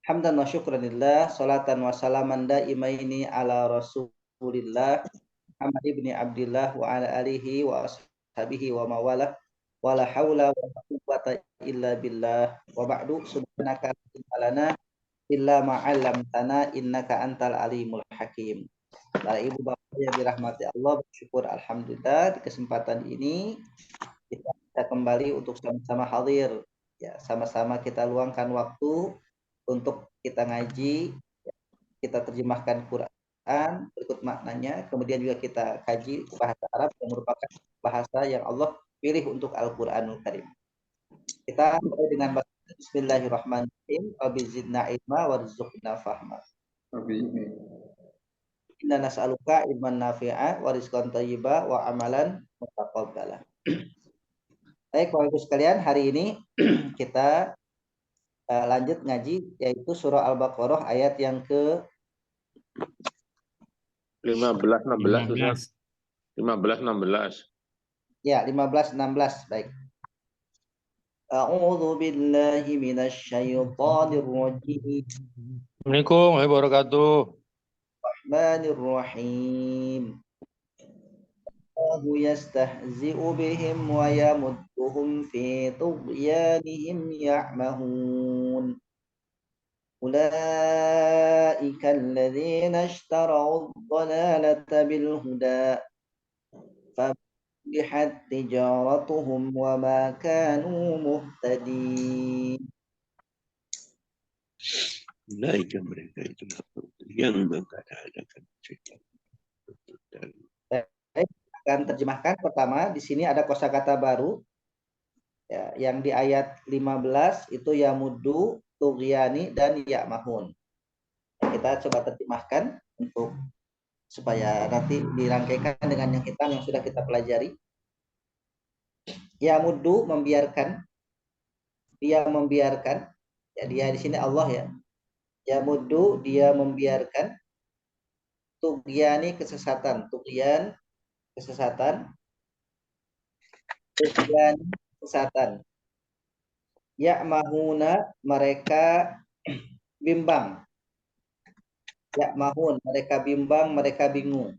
Hamdan wa syukranillah, salatan wa salaman daimaini ala rasulillah, Muhammad ibni Abdillah wa ala alihi wa ashabihi wa mawalah, wa la hawla wa la quwwata illa billah, wa ba'du subhanaka la ilma lana illa ma'allamtana innaka antal alimul hakim. Para ibu bapak yang dirahmati Allah, bersyukur alhamdulillah di kesempatan ini kita kembali untuk sama-sama hadir, ya, sama-sama kita luangkan waktu untuk kita ngaji, kita terjemahkan Quran berikut maknanya, kemudian juga kita kaji bahasa Arab yang merupakan bahasa yang Allah pilih untuk Al-Quranul Karim. Kita mulai dengan Bismillahirrahmanirrahim. Rabbi zidna ilma warzuqna fahma. Inna nas'aluka ilman nafi'a wa rizqan thayyiba wa amalan mutaqabbala. Baik, Bapak Ibu sekalian, hari ini kita lanjut ngaji yaitu surah Al-Baqarah ayat yang ke 15 16 15 16. Ya, 15-16. Baik. A'udzu billahi minasyaitonir rajim. Assalamualaikum warahmatullahi wabarakatuh. Rahmanirrahim. Allahu yastahzi'u bihim wa yamudduhum fi tughyanihim ya'mahun. Ulaika alladhina ishtarau ad-dhalalata bil huda. Fabihat tijaratuhum wa ma kanu muhtadin. Naikkan mereka itu yang mengadakan cerita. Akan terjemahkan pertama di sini ada kosakata baru ya, yang di ayat 15 itu yamuddu, tughyani dan ya'mahun. Kita coba terjemahkan untuk supaya nanti dirangkaikan dengan yang hitam yang sudah kita pelajari. Yamuddu membiarkan, dia membiarkan. Ya, dia di sini Allah ya. Yamuddu dia membiarkan, tughyani kesesatan, tughyan kesesatan, tughyan kesesatan. Ya'mahuna mereka bimbang. Ya'mahun mereka bimbang, mereka bingung.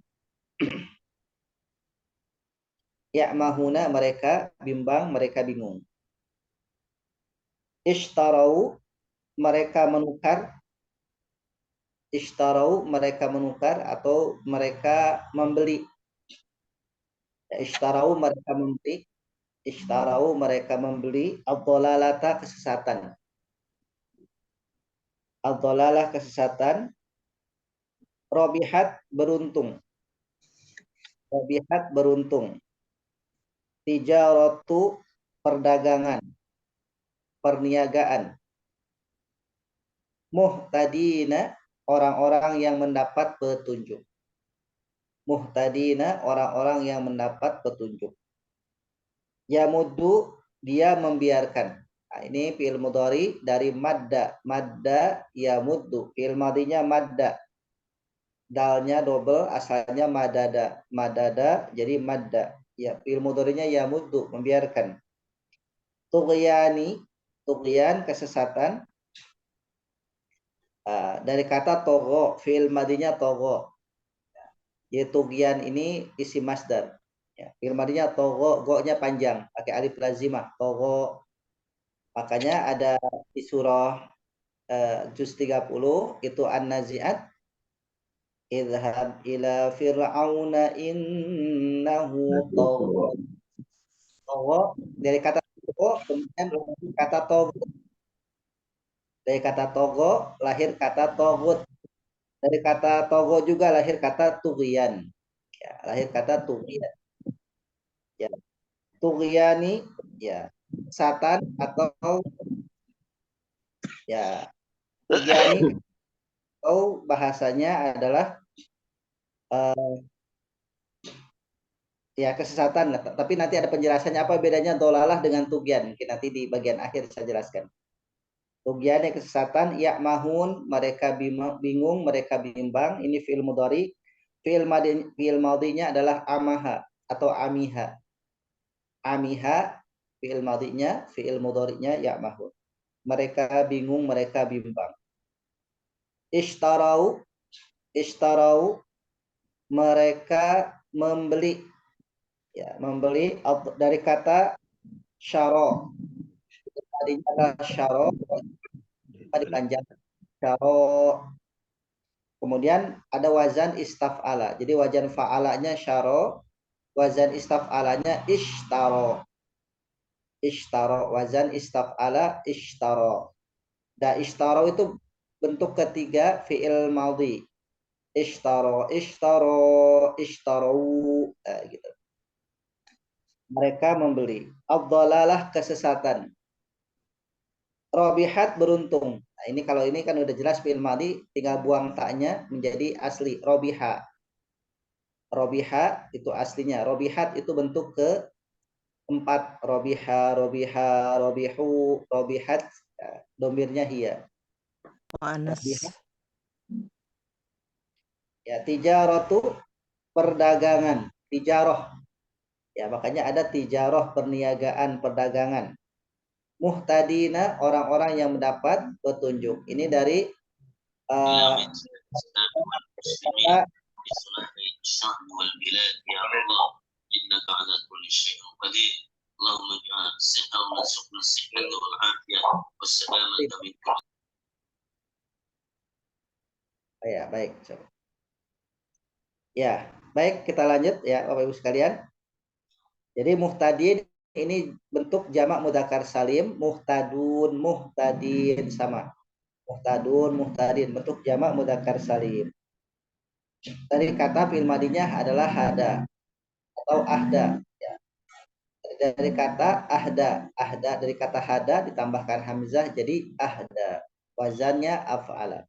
Ya'mahuna mereka bimbang, mereka bingung. Ishtarau mereka menukar. Ishtarau mereka menukar atau mereka membeli. Ishtarau mereka membeli. Ishtarau mereka membeli ad-dhalalata kesesatan. Ad-dhalalah kesesatan. Robihat beruntung. Robihat beruntung. Tijaratu perdagangan. Perniagaan. Muhtadina orang-orang yang mendapat petunjuk. Muhtadina orang-orang yang mendapat petunjuk. Yamuddu dia membiarkan. Nah, ini fi'il mudhari dari madda. Madda yamuddu. Fi'il madhinya madda. Dalnya double, asalnya madada. Madada jadi madda. Ya, fi'il mudharinya yamuddu, membiarkan. Tughyani, tughyan kesesatan. Dari kata togo, fi'il madhinya togo. Jadi tughyan ini isi masdar. Ya, fi'il madhinya togo, go-nya panjang, pakai alif lazimah, togo. Makanya ada di surah juz 30 itu An-Nazi'at, idhab ila fir'auna innahu tagha. Togo dari kata togo kemudian kata togo. Dari kata togo lahir kata togut. Dari kata togo juga lahir kata tughyan. Ya, lahir kata tughyan. Ya. Tughyani ya satan atau ya tughyani atau bahasanya adalah ya kesesatan, tapi nanti ada penjelasannya apa bedanya dolalah dengan tughyan, mungkin nanti di bagian akhir saya jelaskan. Tughyan yang kesesatan, ya'mahun mereka bingung, mereka bimbang, ini fi'il mudhari. Fi'il madhinya adalah amaha atau amiha. Amiha fi'il madhinya, fi'il mudhari'nya ya'mahun. Mereka bingung, mereka bimbang. Ishtarau, ishtarau, mereka membeli. Ya, membeli dari kata syaro. Tadinya adalah syaro, dipanjangkan syaro. Kemudian ada wazan istaf'ala. Jadi wazan fa'alanya syaro, wazan istaf'alanya ishtaro. Ishtaro, wazan istaf'ala ishtaro. Dan ishtaro itu bentuk ketiga fi'il madhi. Ishtaro, ishtaro, ishtaru, gitu. Mereka membeli. Ad-dhalalah, kesesatan. Robihat, beruntung. Nah, ini kalau ini kan udah jelas fi'il madhi, tinggal buang taknya menjadi asli. Robiha. Robiha itu aslinya. Robihat itu bentuk keempat. Robiha, robiha, robihu, robihat. Ya, domirnya hiya. Robiha. Ya, tijaratu, perdagangan. Tijaroh. Ya, makanya ada tijaroh, perniagaan, perdagangan. Muhtadina, orang-orang yang mendapat petunjuk. Ini dari ya, baik. Ya, baik, kita lanjut ya Bapak Ibu sekalian. Jadi muhtadin ini bentuk jamak mudzakkar salim, muhtadun, muhtadin sama. Muhtadun, muhtadin bentuk jamak mudzakkar salim. Dari kata fi'il madinya adalah hada atau ahda ya. Dari kata ahda, ahda dari kata hada ditambahkan hamzah jadi ahda. Wazannya af'ala.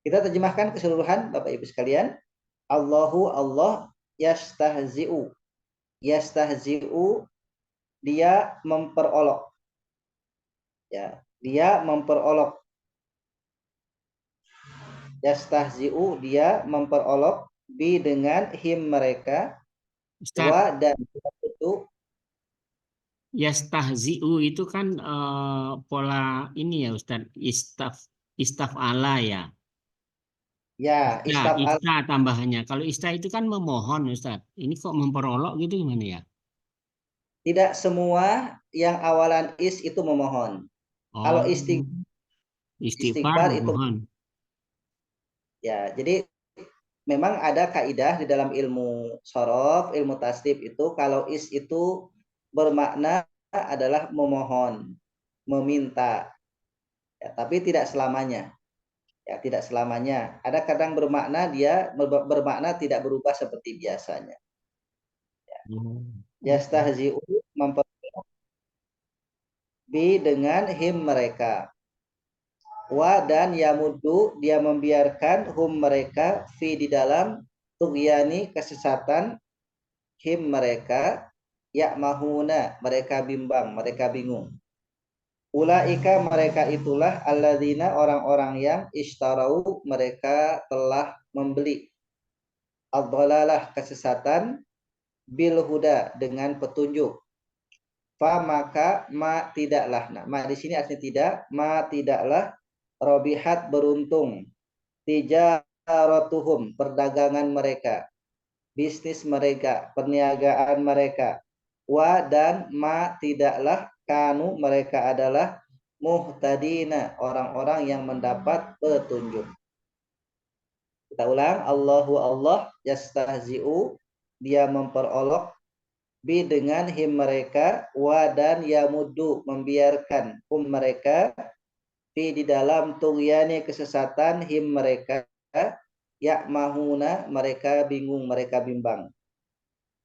Kita terjemahkan keseluruhan Bapak Ibu sekalian. Allahu Allah yastahzi'u. Yastahzi'u, dia memperolok. Ya, dia memperolok. Yastahzi'u, dia memperolok bi dengan him mereka. Ustaz, Wa dan itu yastahzi'u itu kan pola ini ya Ustaz, istaf'ala ya. ya Ya, istaf al, ista tambahannya. Kalau ista itu kan memohon Ustaz. Ini kok memperolok gitu gimana ya? tidak semua yang awalan is itu memohon. Kalau Oh, istighfar istighfar itu memohon. ya, jadi memang ada kaidah di dalam ilmu sorof, ilmu tasrif itu kalau is itu bermakna adalah memohon, meminta. Ya, tapi tidak selamanya. Ya, tidak selamanya. Ada kadang bermakna dia bermakna tidak berubah seperti biasanya. Yastahzi'u, bi dengan him mereka. Wa dan yamuddu, dia membiarkan hum mereka fi di dalam tughyani, kesesatan, him mereka, ya'mahuna, mereka bimbang, mereka bingung. Ulaika, mereka itulah alladzina, orang-orang yang ishtarau, mereka telah membeli ad-dhalalah, kesesatan, bil huda, dengan petunjuk. Fa maka ma tidaklah. Nah, ma di sini artinya tidak, ma tidaklah robihat, beruntung, tijaratuhum, perdagangan mereka, bisnis mereka, perniagaan mereka, wa dan ma tidaklah kanu, mereka adalah muhtadina, orang-orang yang mendapat petunjuk. Kita ulang, Allahu Allah yastahzi'u, dia memperolok, bi dengan him mereka, wa dan yamuddu, membiarkan hum mereka, fi di dalam tughyani, kesesatan, him mereka, ya'mahuna, mereka bingung, mereka bimbang.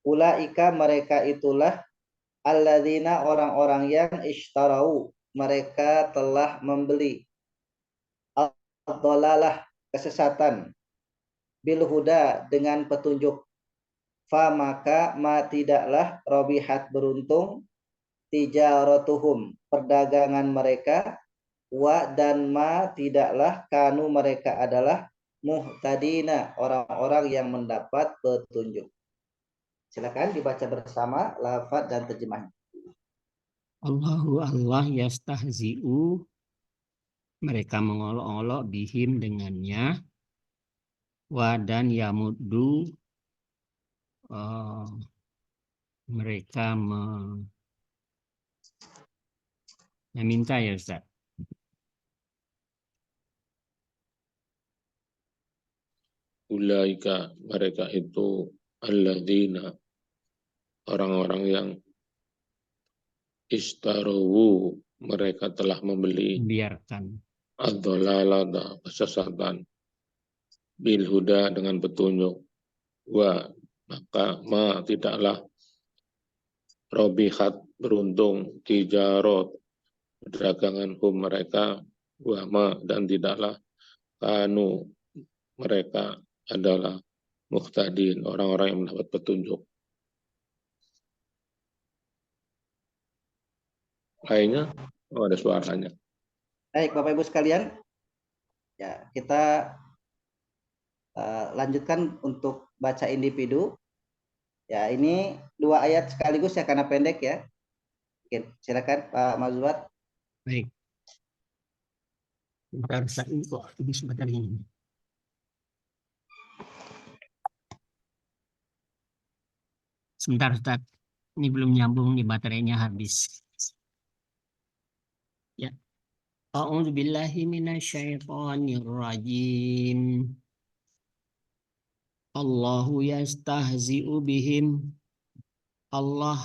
Ulaika, mereka itulah alladzina, orang-orang yang ishtarau, mereka telah membeli ad-dhalalah, kesesatan, bil huda, dengan petunjuk. Fa maka ma tidaklah robihat, beruntung, tijaratuhum, perdagangan mereka, wa dan ma tidaklah kanu, mereka adalah muhtadina, orang-orang yang mendapat petunjuk. Silakan dibaca bersama lafaz dan terjemahnya. Allahu Allah yastahzi'u Mereka mengolok-olok bihim dengannya. Wa dan yamuddu mereka meminta ya Ustaz. Ulaika mereka itu alladzina orang-orang yang istarowu mereka telah membeli Biarkan. ad-dhalalata kesesatan bil huda dengan petunjuk wa maka ma tidaklah robihat beruntung tijarot perdagangan hum mereka wa ma dan tidaklah kanu mereka adalah muhtadin orang-orang yang mendapat petunjuk. Lainnya ada suaranya. Baik, Bapak Ibu sekalian, ya kita lanjutkan untuk baca individu. Ya, ini 2 ayat sekaligus ya karena pendek ya. Oke, silakan Pak Mazwat. Baik. Bentar, Ustaz, ini kok ini sebentar ini. Sebentar, Ustaz. Ini belum nyambung nih, baterainya habis. Ya. A'udzu billahi minasyaitonir rajim. Allahu yastahzi'u bihim. Allah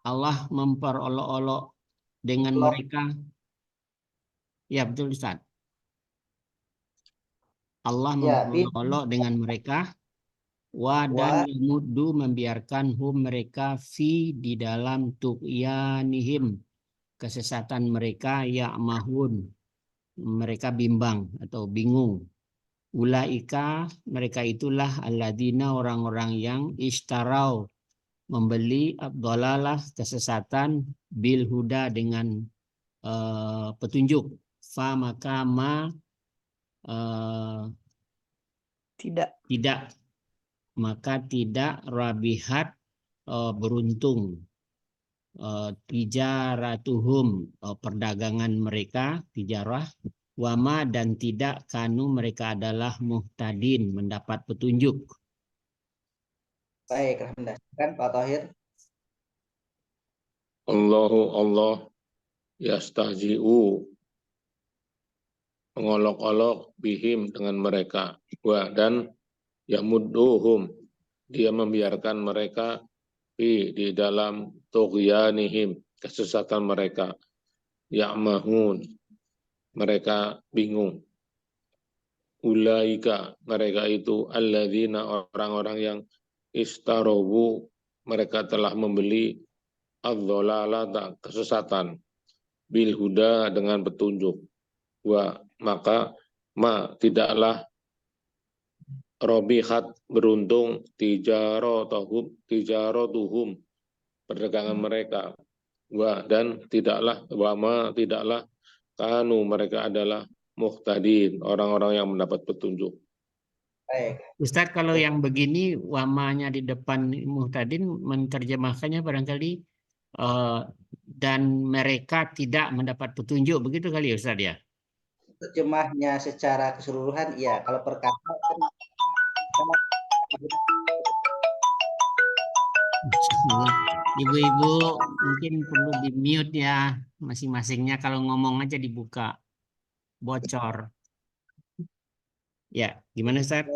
Allah memperolok-olok dengan mereka. Ya, betul Ustaz. Allah Ya, memperolok dengan mereka. Wa dan yamuddu membiarkan hum mereka fi di dalam tughyanihim kesesatan mereka ya'mahun mereka bimbang atau bingung. Ulaika mereka itulah alladzina orang-orang yang ishtarau membeli ad-dhalalah kesesatan bil huda dengan petunjuk. Fa maka ma tidak maka tidak rabihat beruntung tijaratuhum perdagangan mereka tijarah wama dan tidak kanu mereka adalah muhtadin mendapat petunjuk. Baik, alhamdulillah. Pak Thohir. Allah yastahzi'u mengolok-olok bihim dengan mereka wa dan yamudduhum dia membiarkan mereka di dalam tughyanihim kesesatan mereka ya'mahun mereka bingung. Ulaika mereka itu alladzina orang-orang yang istarowu mereka telah membeli ad-dhalalata kesesatan bil huda dengan petunjuk wa maka ma tidaklah robihat beruntung tijaratuhum perdagangan mereka wa dan tidaklah wama tidaklah kanu mereka adalah muhtadin orang-orang yang mendapat petunjuk. Baik. Ustaz, kalau yang begini wamanya di depan muhtadin menerjemahkannya barangkali dan mereka tidak mendapat petunjuk begitu kali ya Ustaz ya? Terjemahnya secara keseluruhan ya, kalau perkata kan ibu-ibu mungkin perlu di mute ya masing-masingnya, kalau ngomong aja dibuka bocor ya. Gimana Ustaz?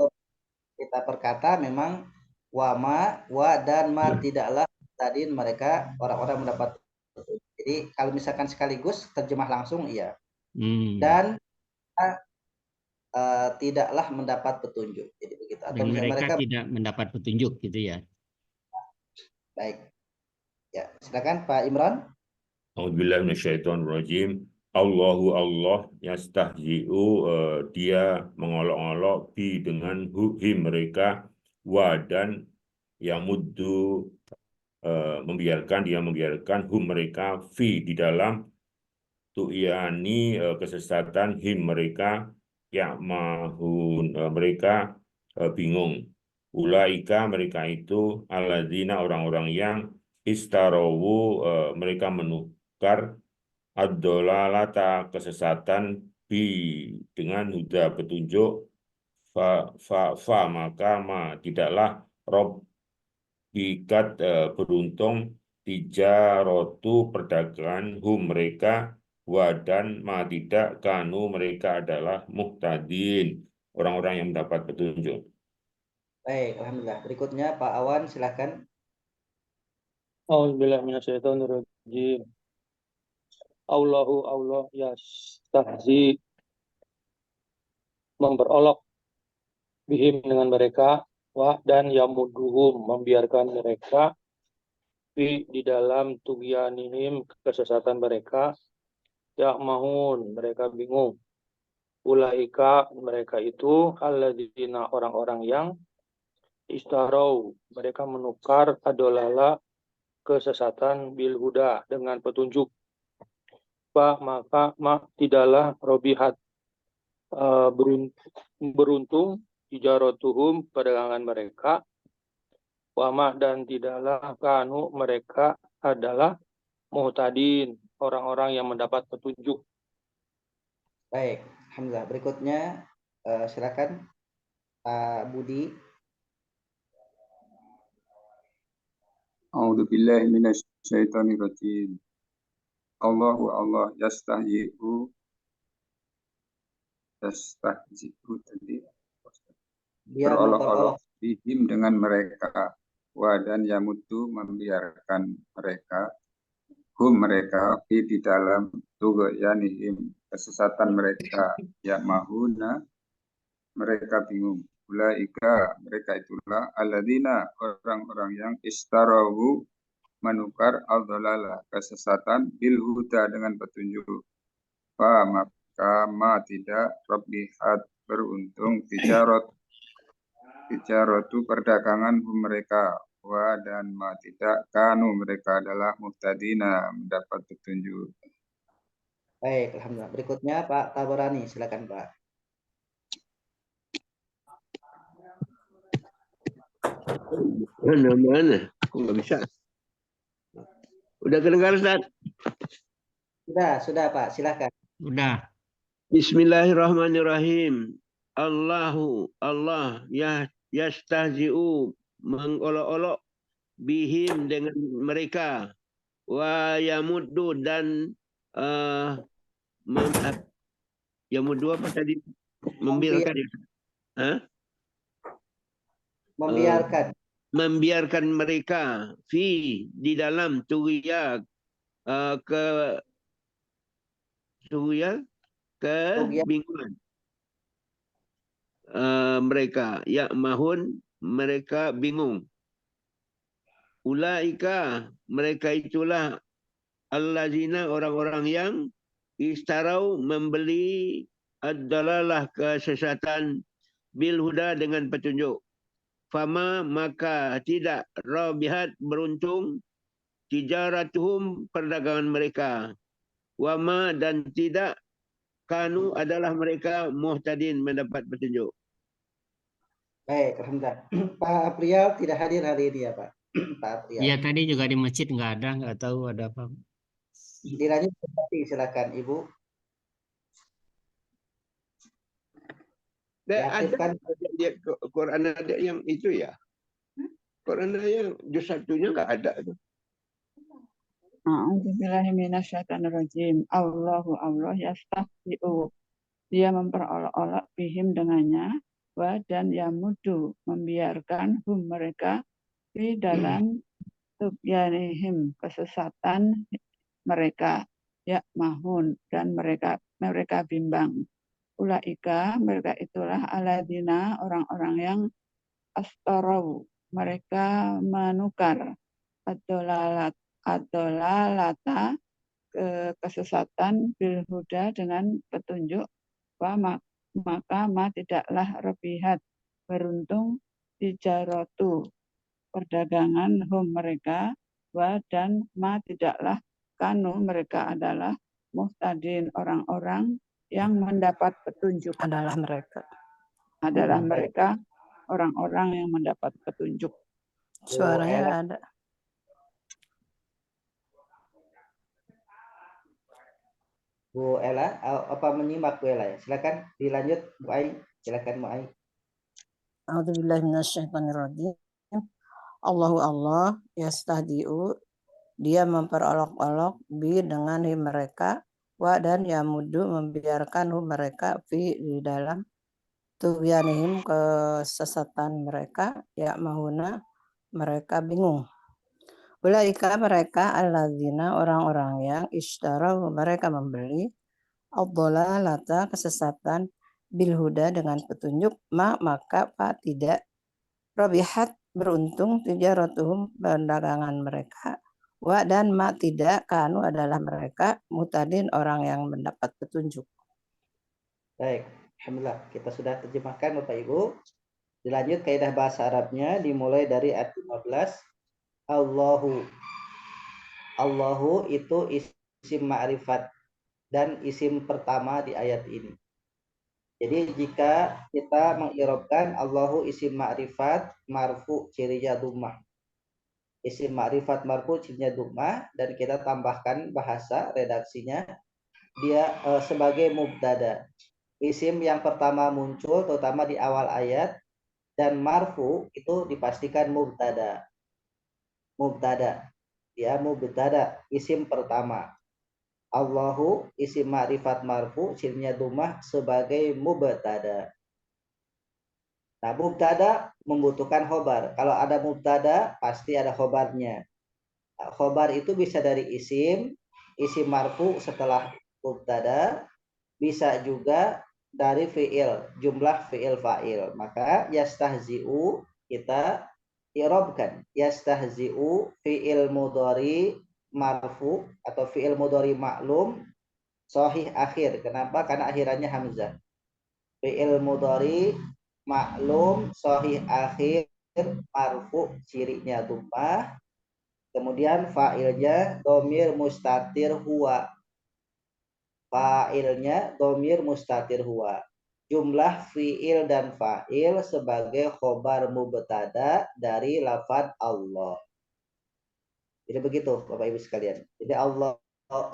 Kita perkata memang wa dan ma tidaklah tadi mereka orang-orang mendapat. Jadi kalau misalkan sekaligus terjemah langsung iya. Dan tidaklah mendapat petunjuk. Jadi begitu. Atau dan mereka mereka tidak mendapat petunjuk gitu ya. Baik. Ya, silakan Pak Imran. A'udzubillahi minasyaitonirrajim. Allah yastahzi'u dia mengolok-olok bi dengan him mereka wa dan yamuddu membiarkan hum mereka fi di dalam tu'yani kesesatan him mereka ya'mahun mereka bingung. Ulaika mereka itu alladzina orang-orang yang istarawu mereka menukar ad-dolalata kesesatan dengan huda petunjuk maka tidaklah rob bikat beruntung tijarotu perdagangan mereka dan tidak kanu mereka adalah muhtadin orang-orang yang mendapat petunjuk. Baik, alhamdulillah. Berikutnya Pak Awan, silakan. A'udzubillahi minasyaitonirrajim. Allah yastahzi, memperolok bihim dengan mereka, dan yamuduhum, membiarkan mereka di dalam tughyanihim, kesesatan mereka, ya'mahun, mereka bingung. Ulaika, mereka itu alladzina, orang-orang yang istarau, mereka menukar adolala, kesesatan, bil huda, dengan petunjuk. Maka tidaklah robihat, beruntung tijaratuhum, perdagangan mereka, dan tidaklah kanu, mereka adalah muhtadin, orang-orang yang mendapat petunjuk. Baik, alhamdulillah. Berikutnya silakan Pak Budi. A'udzubillahi minasyaitonirrajim. Allah yastahzi'u tadi berolok-olok bihim dengan mereka, dan yamutu, membiarkan mereka, mereka di dalam tughyanihim, kesesatan mereka, ya'mahuna, mereka bingung. Ulaika, mereka itulah alladzina, orang-orang yang istarahu, menukar al-dhalala, kesesatan, bil huda, dengan petunjuk. Maka tidak robihat, beruntung tijaratu, perdagangan mereka, dan tidak kanu, mereka adalah muhtadina, mendapat petunjuk. Baik, alhamdulillah. Berikutnya Pak Tabarani, silakan Pak. Mana? Kok nggak bisa? Udah kedengar, Ustaz? Sudah Pak, silakan. Udah. Bismillahirrahmanirrahim. Allah yastahzi'u, mengolok-olok bihim, dengan mereka, wa yamuddu, dan yamuddu apa tadi? Membiarkan. Membiarkan mereka di dalam kebingungan mereka, ya'mahun, mereka bingung. Ulaika, mereka itulah allazina, orang-orang yang istarau, membeli ad-dalalah, kesesatan, bil huda, dengan petunjuk. Maka tidak rabihat, beruntung, tijaratuhum, perdagangan mereka. Dan tidak kanu, adalah mereka muhtadin, mendapat petunjuk. Baik, alhamdulillah. Pak Aprial tidak hadir hari ini ya Pak? Pak Aprial. Iya, tadi juga di masjid nggak tahu ada apa. Dilanjut, silakan Ibu. Ada Quran ada yang itu ya. Quran ada yang juz satunya nggak ada. A'udzubillahi minasyaitonirrajim. Allah yastahzi'u, dia memperolok-olok bihim dengannya, dan yamudu, membiarkan mereka di dalam tughyanihim, kesesatan mereka, ya'mahun, dan mereka bimbang. Ulaika, mereka itulah alladzina, orang-orang yang astarau, mereka menukar ad-dolalata, kesesatan, bil huda, dengan petunjuk. Maka tidaklah robihat, beruntung, tijaratu, perdagangan mereka, dan tidaklah kanu, mereka adalah muhtadin, orang-orang yang mendapat petunjuk. Adalah mereka orang-orang yang mendapat petunjuk. Suaranya nggak ada. Bu Ella, apa menyimak Bu Ella ya? Silakan dilanjut Bu Ai. Silakan Bu Ai. A'udzubillahi minasyaitonirrajim. Allahu Allah yastahdiu, dia memperolok-olok bi dengan mereka, wa dan yamudu membiarkan mereka fi di dalam tughyanihim kesesatan mereka, ya mahuna mereka bingung. Ulaika mereka alladzina orang-orang yang ishtaraw mereka membeli ad-dhalalata kesesatan bil huda dengan petunjuk, maka tidak rabihat beruntung tijaratuhum perdagangan mereka, wa dan tidak kanu adalah mereka mutadin orang yang mendapat petunjuk. Baik, alhamdulillah kita sudah terjemahkan Bapak Ibu. Dilanjut kaidah bahasa Arabnya dimulai dari ayat 15. Allahu. Allahu itu isim ma'rifat dan isim pertama di ayat ini. Jadi jika kita mengirobkan Allahu isim ma'rifat marfu cirinya dhammah. Isim ma'rifat marfu cirinya dhammah dan kita tambahkan bahasa redaksinya dia sebagai mubtada. Isim yang pertama muncul terutama di awal ayat dan marfu itu dipastikan mubtada. Mubtada. Ya, mubtada isim pertama. Allahu isim ma'rifat marfu cirinya dhammah sebagai mubtada. Nah, mubtada membutuhkan khobar. Kalau ada mubtada pasti ada khobarnya. Nah, khobar itu bisa dari isim marfu setelah mubtada, bisa juga dari fiil, jumlah fiil fa'il. Maka yastahzi'u kita i'rabkan. Yastahzi'u fiil mudhari marfu atau fiil mudhari maklum sahih akhir. Kenapa? Karena akhirannya hamzah. Fiil mudhari maklum sahih akhir marfu cirinya dhammah. Kemudian fa'ilnya dhamir mustatir huwa. Fa'ilnya dhamir mustatir huwa. Jumlah fi'il dan fa'il sebagai khobar mubtada dari lafaz Allah. Jadi begitu Bapak Ibu sekalian. Jadi Allah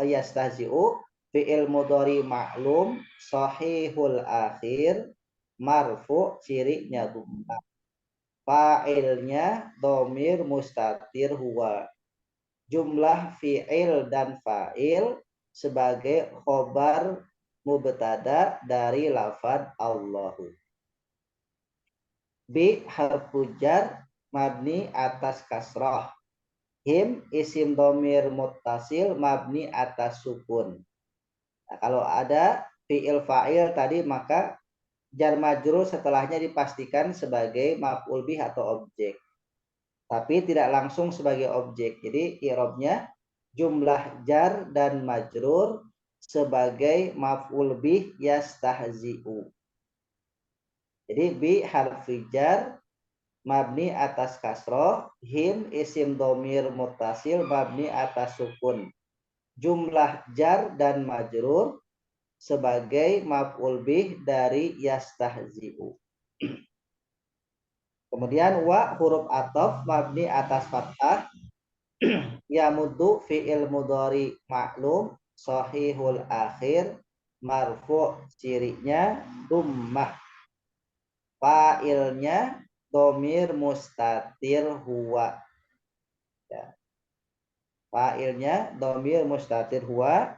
yastahzi'u fi'il mudhari maklum sahihul akhir marfu cirinya dhammah. Fa'ilnya dhamir mustatir huwa. Jumlah fi'il dan fa'il sebagai khobar mubtada dari lafaz Allahu. Bi harfu jar mabni atas kasrah. Him isim dhamir muttasil mabni atas sukun. Nah, kalau ada fi'il fa'il tadi maka jar majrur setelahnya dipastikan sebagai maf'ul bih atau objek. Tapi tidak langsung sebagai objek. Jadi i'rabnya jumlah jar dan majrur sebagai maf'ul bih yastahzi'u. Jadi bi harfi jar mabni atas kasroh, him isim domir muttasil mabni atas sukun. Jumlah jar dan majrur sebagai maf'ul bih dari yastahzi'u. Kemudian wa huruf ataf mabni atas fathah yamuddu fi'il mudhari maklum sahihul akhir marfu cirinya dhammah. Fa'ilnya dhamir mustatir huwa. Ya. Fa'ilnya dhamir mustatir huwa.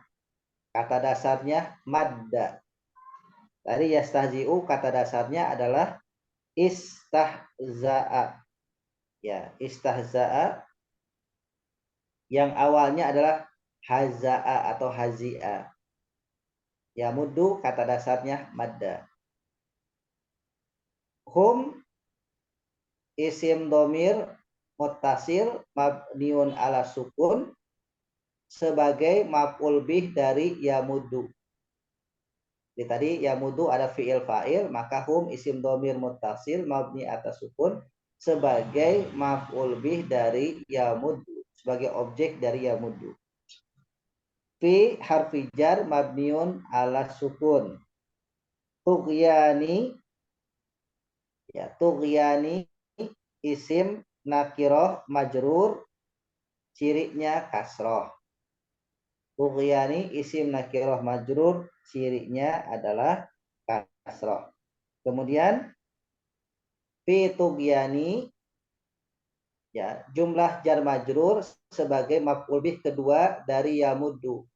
Kata dasarnya madda. Tadi yastahzi'u kata dasarnya adalah istahza'a. Ya, istahza'a yang awalnya adalah haza'a atau hazi'a. Ya muddu kata dasarnya madda. Hum isim domir muttasil mabniun ala sukun sebagai maf'ul bih dari yamuddu. Jadi tadi yamuddu ada fi'il fa'il, maka hum isim domir muttasil mabni atas sukun sebagai maf'ul bih dari yamuddu, sebagai objek dari yamuddu. Fi harfi jar mabniun ala sukun. Tughyani, ya tughyani isim nakiroh majrur cirinya kasroh. Tughyani isim nakirah majrur, cirinya adalah kasroh. Kemudian fi tughyani, ya, jumlah jar majrur sebagai maf'ul bih kedua dari yamuddu.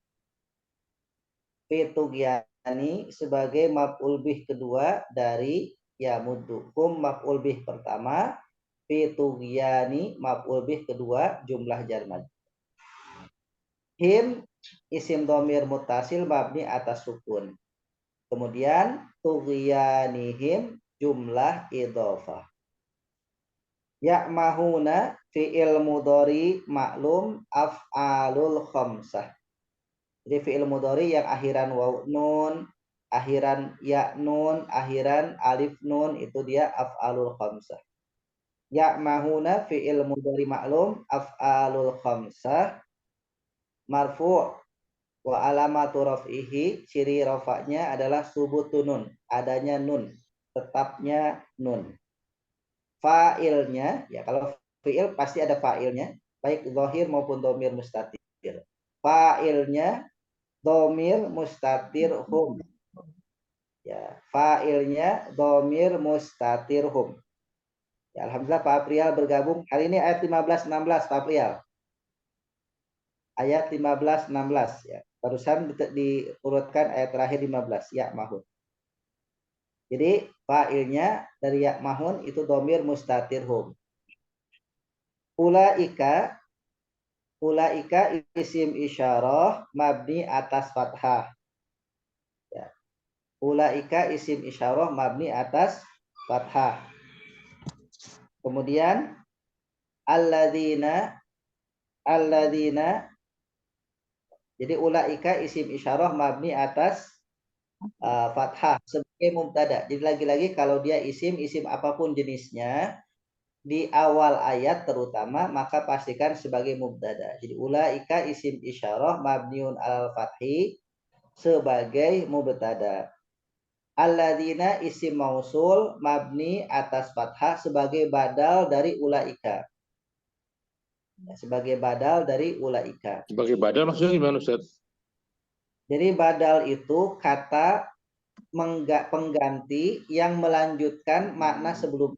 Fi tughyani sebagai maf'ul bih kedua dari yamuddu. Hum maf'ul bih pertama, fi tughyani maf'ul bih kedua jumlah jar majrur. Him isim dhamir muttasil mabni atas sukun. Kemudian tughyanihim jumlah idhofah. Ya'mahuna fi'il mudhari maklum af'alul khamsah. Jadi fi'il mudhari yang akhiran waw nun, akhiran ya nun, akhiran alif nun, itu dia af'alul khamsah. Ya'mahuna fi'il mudhari maklum af'alul khamsah marfu' wa alamatu raf'ihi, ciri rafa'nya adalah subutunun, adanya nun, tetapnya nun. Fa'ilnya, ya kalau fi'il pasti ada fa'ilnya, baik zahir maupun dhamir mustatir. Fa'ilnya dhamir mustatir hum. Ya, fa'ilnya dhamir mustatir hum. Ya, alhamdulillah Pak April bergabung. Hari ini ayat 15-16 Pak April. Ayat 15-16 ya. Barusan diurutkan ayat terakhir 15 ya mahun. Jadi fa'ilnya dari ya mahun itu dhamir mustatir hum. Ulaika isim isyarah mabni atas fathah. Ya. Ulaika isim isyarah mabni atas fathah. Kemudian alladzina, jadi ulaika isim isyarah mabni atas fathah sebagai mubtada. Jadi lagi-lagi kalau dia isim apapun jenisnya di awal ayat terutama maka pastikan sebagai mubtada. Jadi ulaika isim isyarah mabniun alal fathi sebagai mubtada. Alladzina isim mausul mabni atas fathah sebagai badal dari ulaika. Ya, sebagai badal dari ulaika. Sebagai badal maksudnya gimana Ustaz? Jadi badal itu kata pengganti yang melanjutkan makna sebelum.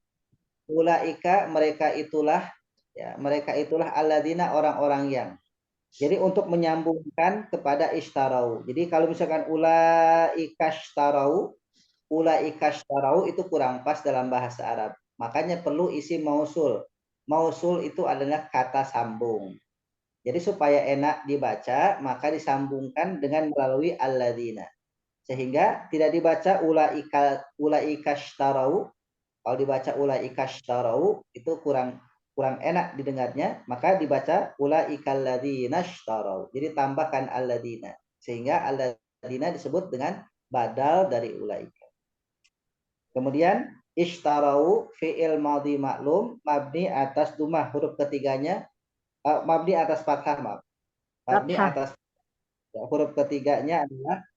Ulaika mereka itulah, ya, mereka itulah alladzina orang-orang yang. Jadi untuk menyambungkan kepada ishtarau. Jadi kalau misalkan ulaika ishtarau itu kurang pas dalam bahasa Arab. Makanya perlu isim mausul. Mausul itu adalah kata sambung. Jadi supaya enak dibaca, maka disambungkan dengan melalui alladzina. Sehingga tidak dibaca ulaika ishtarau. Kalau dibaca ulaika ishtarau itu kurang enak didengarnya, maka dibaca ulaika alladzina ishtarau. Jadi tambahkan alladzina. Sehingga alladzina disebut dengan badal dari ulaika. Kemudian ishtarau fi'il madhi maklum mabni atas dumah, huruf ketiganya mabni atas fathah, maaf. Mabni atas ya, huruf ketiganya adalah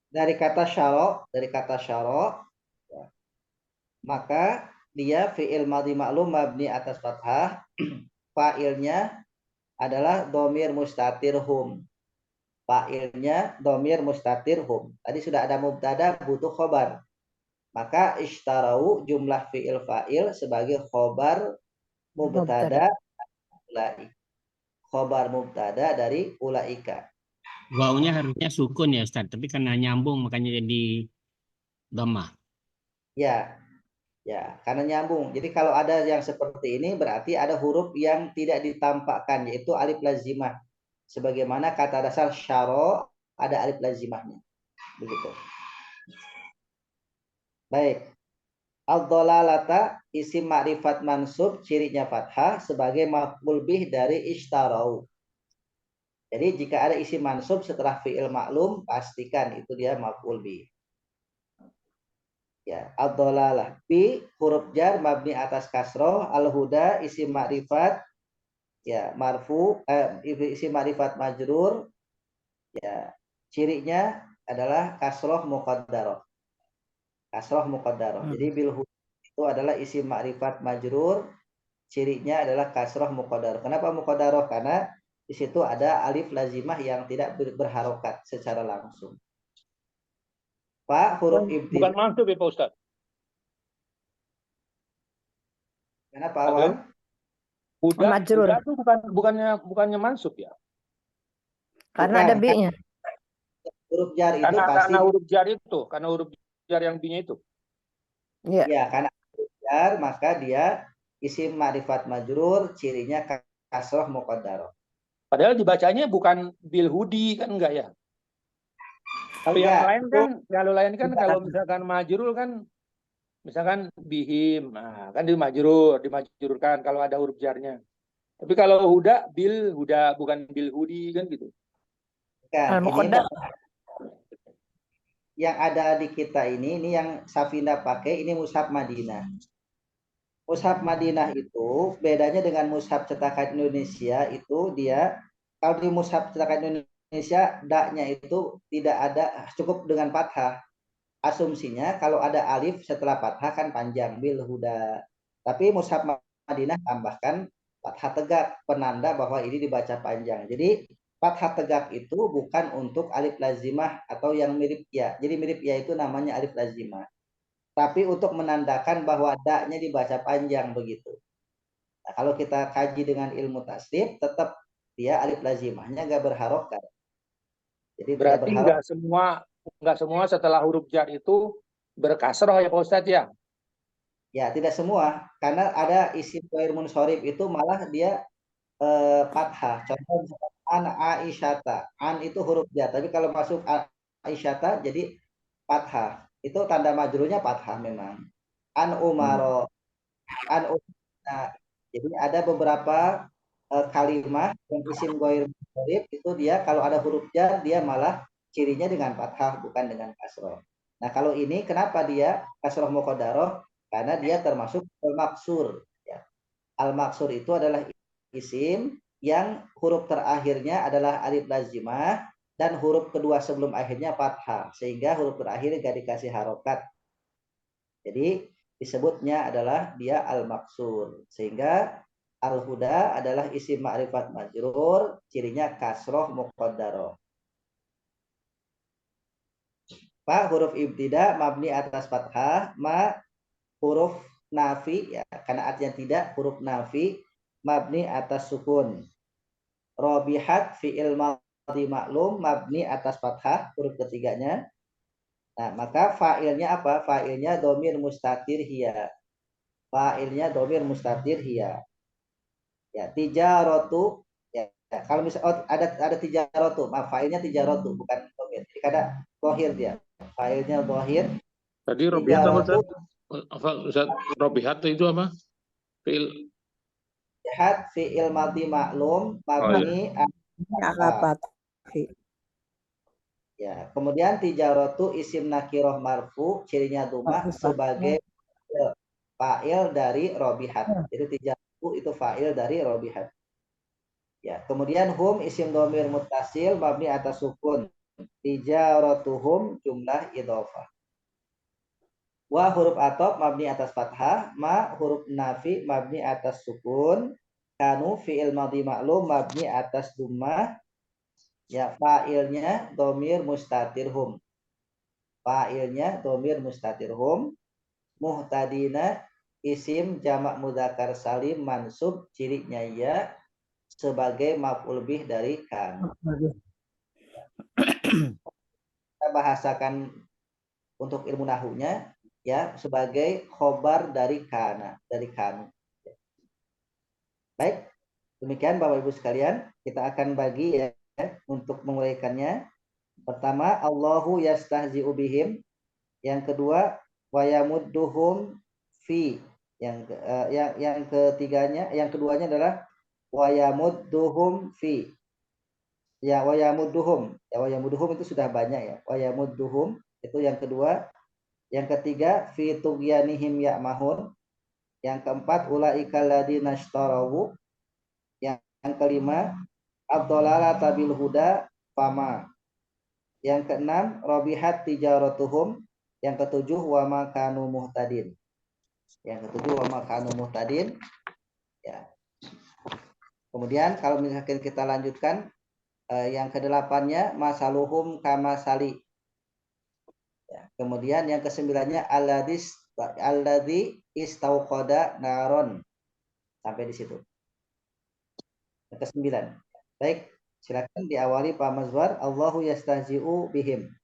dari kata syara, ya, maka dia fi'il madhi maklum mabni atas fathah, fa'ilnya adalah dhamir mustatir hum. Fa'ilnya dhamir mustatir hum. Tadi sudah ada mubtada, butuh khobar. Maka ishtarau jumlah fi'il fa'il sebagai khobar mubtada ulaika. Khobar mubtada dari ulaika. Wawunya harusnya sukun ya Ustaz, tapi karena nyambung makanya jadi dhammah. Ya, karena nyambung. Jadi kalau ada yang seperti ini berarti ada huruf yang tidak ditampakkan, yaitu alif lazimah. Sebagaimana kata dasar syaro ada alif lazimahnya. Begitu. Baik. Ad-dhalalata isim ma'rifat mansub, cirinya fathah sebagai maf'ul bih dari ishtarau. Jadi jika ada isim mansub setelah fi'il maklum, pastikan itu dia maf'ul bih. Ya, ad-dhalalah bi huruf jar mabni atas kasroh, al-huda isim ma'rifat ya marfu isim ma'rifat majrur, ya cirinya adalah kasroh muqaddarah. Kasroh muqaddarah. Jadi bil huda itu adalah isim ma'rifat majrur cirinya adalah kasroh muqaddaroh. Kenapa muqaddaroh? Karena di situ ada alif lazimah yang tidak berharokat secara langsung. Pak, huruf Bukan ibtidah. mansub ya Pak Ustadz? Kenapa Wan? Majrur. Huda itu bukannya mansub ya? Karena ada Bukan. B-nya. Huruf jar itu pasti Karena huruf jar yang B-nya itu. Iya. ya, karena huruf jar maka dia isim ma'rifat majrur, cirinya kasroh muqaddaroh. Padahal dibacanya bukan bil hudi kan enggak ya? Kalau yang lain kan kalau misalkan majrur kan misalkan bihim, nah kan dimajrurkan kalau ada huruf jarnya. Tapi kalau huda bil huda bukan bil hudi kan gitu. Bukan, ini yang ada di kita ini yang Safina pakai ini mushaf Madinah. Mushaf Madinah itu bedanya dengan mushaf cetakan Indonesia itu dia kalau di mushaf cetakan Indonesia daknya itu tidak ada, cukup dengan fathah. Asumsinya kalau ada alif setelah fathah kan panjang bil huda. Tapi mushaf Madinah tambahkan fathah tegak penanda bahwa ini dibaca panjang. Jadi fathah tegak itu bukan untuk alif lazimah atau yang mirip ya. Jadi mirip ya itu namanya alif lazimah. Tapi untuk menandakan bahwa daknya dibaca panjang begitu. Nah, kalau kita kaji dengan ilmu tasrif tetap dia alif lazimahnya nggak berharokat. Jadi berarti nggak semua setelah huruf jar itu berkasroh ya Pak Ustadz ya? Ya, tidak semua. Karena ada isim ghair munsorif itu malah dia fathah. Contoh misalkan an aisyata. An itu huruf jar. Tapi kalau masuk aisyata jadi fathah. Itu tanda majrurnya fathah memang. An umaro. An umaro. Jadi ada beberapa kalimat yang isim ghair munsorif itu dia kalau ada huruf jar dia malah cirinya dengan fathah bukan dengan kasroh. Nah, kalau ini kenapa dia kasroh muqaddaroh? Karena dia termasuk al-maksur. Ya. Al-maksur itu adalah isim yang huruf terakhirnya adalah alif lazimah dan huruf kedua sebelum akhirnya fathah. Sehingga huruf terakhir gak dikasih harokat. Jadi disebutnya adalah dia al-maksur. Sehingga al-huda adalah isim ma'rifat majrur, cirinya kasroh muqaddaroh. Pak, huruf ibtida mabni atas fathah, huruf nafi ya karena artinya tidak, huruf nafi mabni atas sukun. Robihat fi'il madhi maklum mabni atas fathah huruf ketiganya. Nah, maka fa'ilnya apa? Fa'ilnya domir mustatir hiya. Fa'ilnya domir mustatir hiya. Ya, tijaratu ya. Kalau misalnya ada tijaratu, fa'ilnya tijaratu bukan domir. Jadi kada zahir dia. Fa'ilnya zahir. Tadi Robihat apa Ustaz? Robihat itu apa? Fi'il fi'il madhi maklum mabni ala fathi. Ya, kemudian tijaratu isim nakiroh marfu cirinya dhammah sebagai fa'il dari robihat. Jadi tijaratu itu fa'il dari robihat. Ya, kemudian hum isim dhamir muttasil mabni atas sukun. Tijaratuhum jumlah idhofah. Wa huruf atop mabni atas fathah, ma huruf nafi mabni atas sukun, kanu fi'il madhi maklum mabni atas dhammah. Ya, fa'ilnya domir mustatirhum. Fa'ilnya domir mustatirhum. Muhtadina isim jamak mudzakkar salim mansub cirinya ya sebagai maf'ul bih dari kan. Kita bahasakan untuk ilmu nahunya ya sebagai khobar dari kana, dari kanu. Baik, demikian Bapak Ibu sekalian, kita akan bagi ya untuk menguraikannya. Pertama, Allahu yastahzi'u bihim. Yang kedua, wa yamudduhum fi. Yang ketiganya, yang keduanya adalah wa yamudduhum fi. Ya, wa yamudduhum. Ya, wa yamudduhum itu sudah banyak ya. Wa yamudduhum itu yang kedua. Yang ketiga, fi tughyanihim ya'mahun. Yang keempat, ulaika alladziina ishtarawu. Yang kelima, ad-dhalalata bil huda fama. Yang keenam, robihat tijaratuhum. Yang ketujuh, wa ma kanu muhtadin. Yang ketujuh, wa ma kanu muhtadin. Ya. Kemudian kalau misalkan kita lanjutkan yang ke-8-nya masaluhum kamasali. Ya. Kemudian yang ke-9-nya alladzi istauqada naron. Sampai di situ. Yang ke-9. Baik, silakan diawali Pak Mazwar. Allahu yastahzi'u bihim.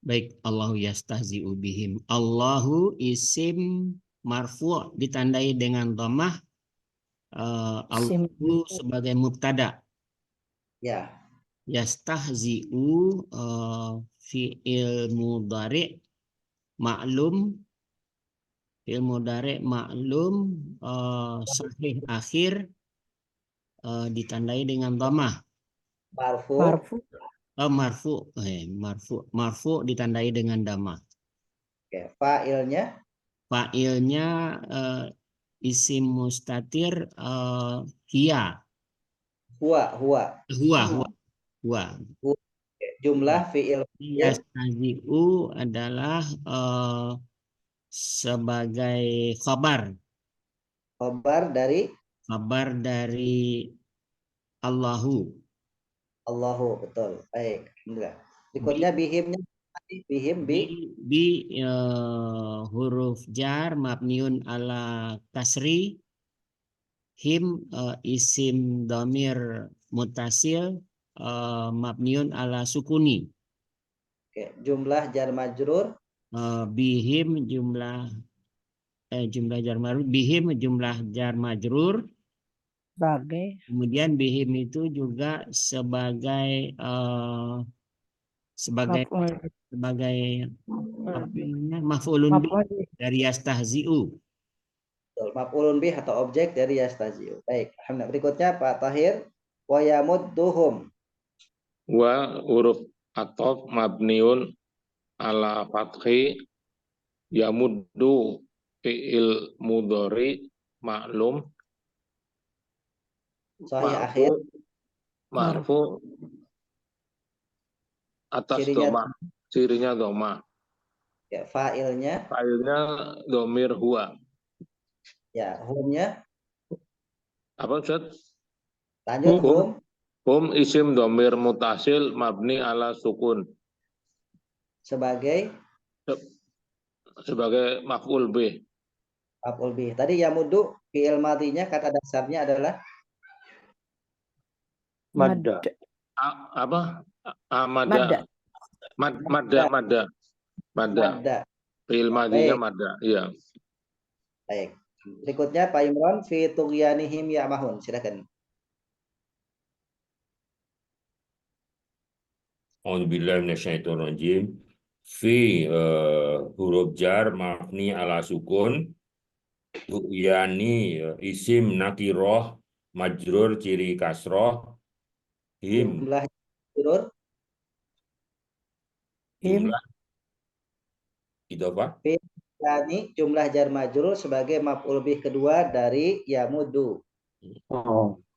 Baik, Allahu yastahzi'u bihim. Allahu isim marfu' ditandai dengan dhammah. Allahu sebagai mubtada. Ya. Yastahzi'u fi'il mudhari' maklum. Fi'il mudhari' maklum sahih akhir ditandai dengan dhammah. Marfu. Marfu ditandai dengan dhammah. Oke, fa'ilnya isim mustatir hiya. Huwa. Jumlah fi'il Yastahzi'u adalah sebagai khabar dari Allahu, betul. Baik, alhamdulillah. Berikutnya bihimnya huruf jar mabniun ala kasri, him isim dhamir mutasil mabniun ala sukuni. Oke, jumlah jar majrur Bihim jumlah jar majrur, bihim jumlah jar majrur. Kemudian bihim itu juga sebagai maf'ulun bih dari yastahzi'u. Maf'ulun bih atau objek dari yastahzi'u. Baik, alhamdulillah. Berikutnya Pak Tahir, wa yamudduhum. Wa huruf athof mabniun ala fathi, yamuddu fi'il mudhari maklum Sahih akhir marfu atas dhamma, cirinya dhamma. Ya, fa'ilnya dhamir huwa. Ya, humnya apa Ustaz? Lanjut hum isim dhamir mutasil mabni ala sukun. Sebagai maf'ul bih. Maf'ul bih. Tadi yamuddu fi'il madhinya kata dasarnya adalah Madda. Madda. Fi'il madhinya madda. Iya. Baik. Berikutnya Pak Imran fi tughyanihim ya'mahun. Silakan. A'udzubillahi minasyaitonirrajim. Fi huruf jar mabni ala sukun, yani isim nakiroh majrur ciri kasroh, him Jumlah majrur jumlah idhofah, yani jumlah jar majrur sebagai maf'ul bih kedua dari yamuddu.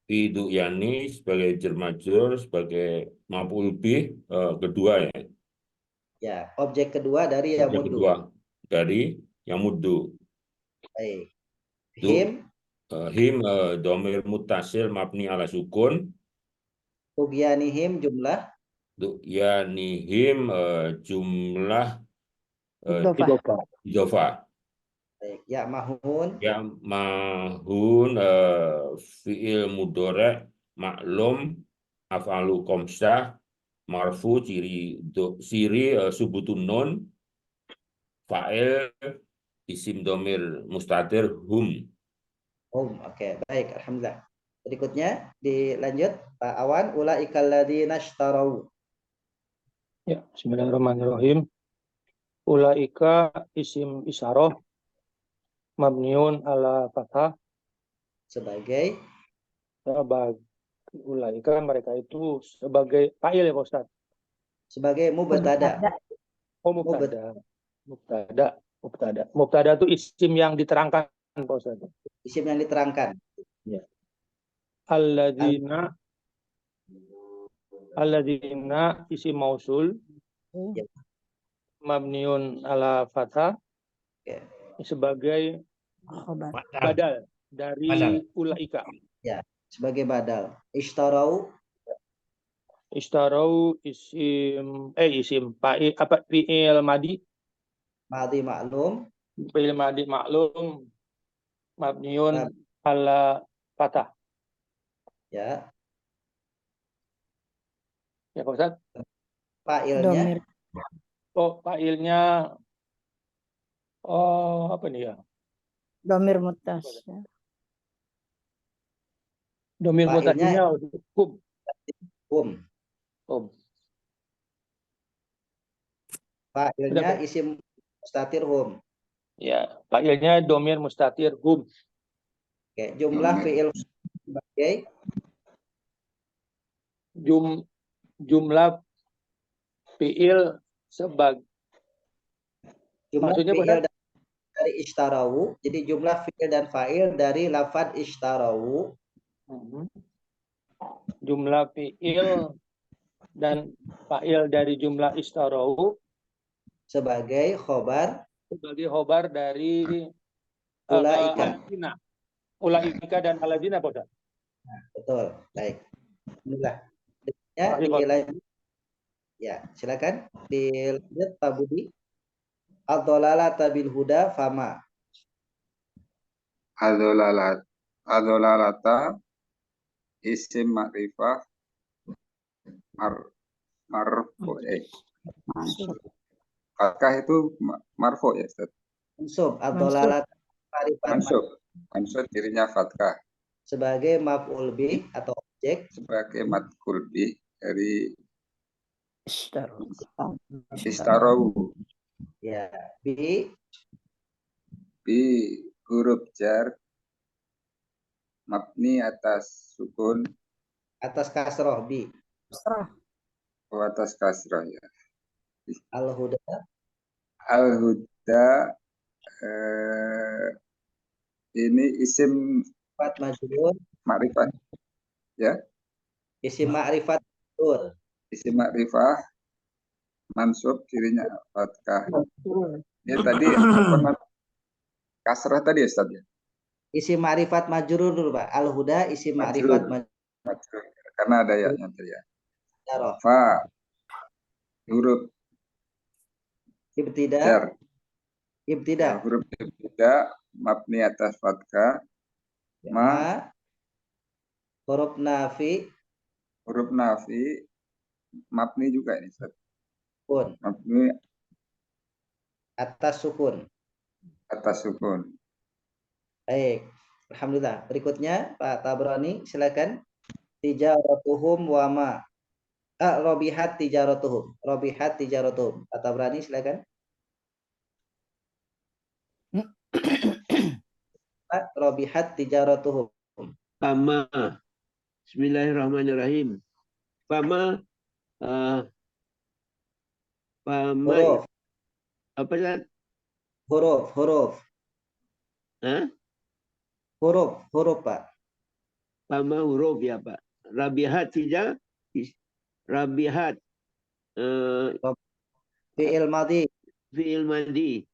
Itu yani sebagai jar majrur sebagai maf'ul bih kedua ya. Ya, objek kedua dari yamuddu. Baik. Him dhamir muttasil mabni ala sukun. Tughyanihim jumlah. Tughyanihim jumlah idhofah. Baik. Ya'mahun fi'il mudhari' maklum af'alu khamsah marfu ciri subutun nun, fa'il isim dhamir mustatir hum. Oke, baik, alhamdulillah. Berikutnya dilanjut Pak Awan, ulaikal ladzina ishtarau. Ya, bismillahirrahmanirrahim. Ulaika isim isyarah mabniun ala fathah sebagai ulaika mereka itu sebagai fa'il ya Pak Ustaz. Sebagai mubtada. Mubtada itu isim yang diterangkan Pak Ustaz. Isim yang diterangkan. Ya. Alladzina isim mausul mabniun ala fathah sebagai badal. dari Badal. ulaika. Ya, sebagai badal. Ishtarau Ishtarau isim fa'il apa fi'il madi madhi maklum fi'il madi maklum mabniun ala fathah. ya. Ya Pak Ustaz. Fa'ilnya Domir. Oh, fa'ilnya apa nih ya? Domir mutas. Domir Fa'ilnya mutasinya hum. hum. Fa'ilnya Berapa? isim mustatir hum. Ya, fa'ilnya domir mustatir hum. Oke, jumlah fi'il sebagai Jumlah fi'il sebagai jumlah maksudnya fi'il Pak Ustaz? dari ishtarau. Jadi jumlah fi'il dan fa'il dari lafad ishtarau Jumlah fi'il dan fa'il dari jumlah ishtarau sebagai khobar sebagai khobar dari ulaika. aladina. Ulaika dan aladina Pak Ustaz. Betul. Baik. Alhamdulillah. Ya, Terima kasih, Pak. dilanjut. Ya, silakan dilanjut Pak Budi. Ad-dhalalata bil huda fama. Adzolalata isim makrifah marfu fatkah itu marfu ya Ustaz. Mansub. Ad-dhalalata ma'rifat Mansub dirinya fatkah sebagai maf'ul bih atau objek sebagai matkul bih dari Ishtarau. istarau ya bi bi huruf jar mabni atas sukun atas kasroh bi atau atas kasrah ya. al-huda Al-huda ini isim sifat majrur makrifat ya, isim ma'rifat majrur isim makrifah mansub dirinya fatkah. Ya tadi apa namanya? Kasrah tadi ya Ustaz ya. isim ma'rifat majrur dulu Pak. Al-huda isim ma'rifat Majrur. Karena ada ya-nya tadi ya. majrur. Fa huruf Ibtida jar. ibtida Huruf ibtida mabni atas fatkah. Ma huruf nafi huruf nafi mabni juga ini Ustaz. pun Mabni atas sukun. atas sukun. Baik. Alhamdulillah. Berikutnya Pak Tabrani silakan. Tijaratuhum wa ma. Robihat tijaratuhum. Robihat tijaratuhum. Pak Tabrani silakan. Pak Robihat tijaratuhum. Fama. Bismillahirrahmanirrahim. Fama fama Huruf. apa ya? Huruf. Hah? Huruf Pak. Fama huruf ya Pak. Rabihat saja. Rabihat Fi'il madhi. fi'il madi.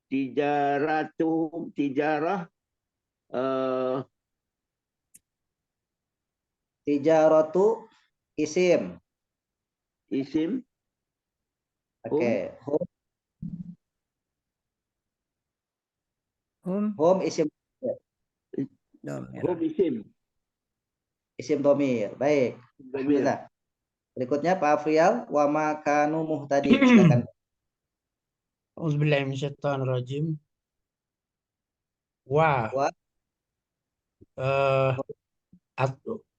Tijaratuhum tijarah Tijaratu isim. isim Oke. Hum. Isim. Domir. hum isim. Isim domir. Baik. Domir. Alhamdulillah. Berikutnya Pak Afrial. Wa makanu muhtadin. Silakan. Auzubillahi minasyaitonirrajim. Wa Wa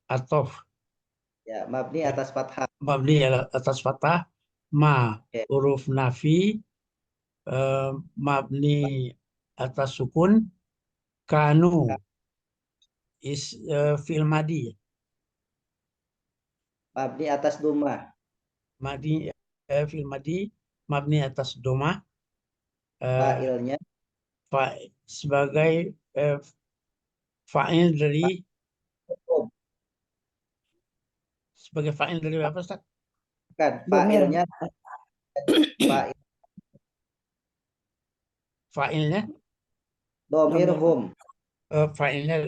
atof ya mabni atas fathah. mabni atas fathah ma Oke. huruf nafi mabni atas sukun kanu fi'il madi Mabni atas duma. madi fi'il madi mabni atas doma Fa'ilnya sebagai fa'il dari sebagai fa'il dari apa Ustaz? kan Domir. fa'ilnya Fa'ilnya domir hum. Fa'ilnya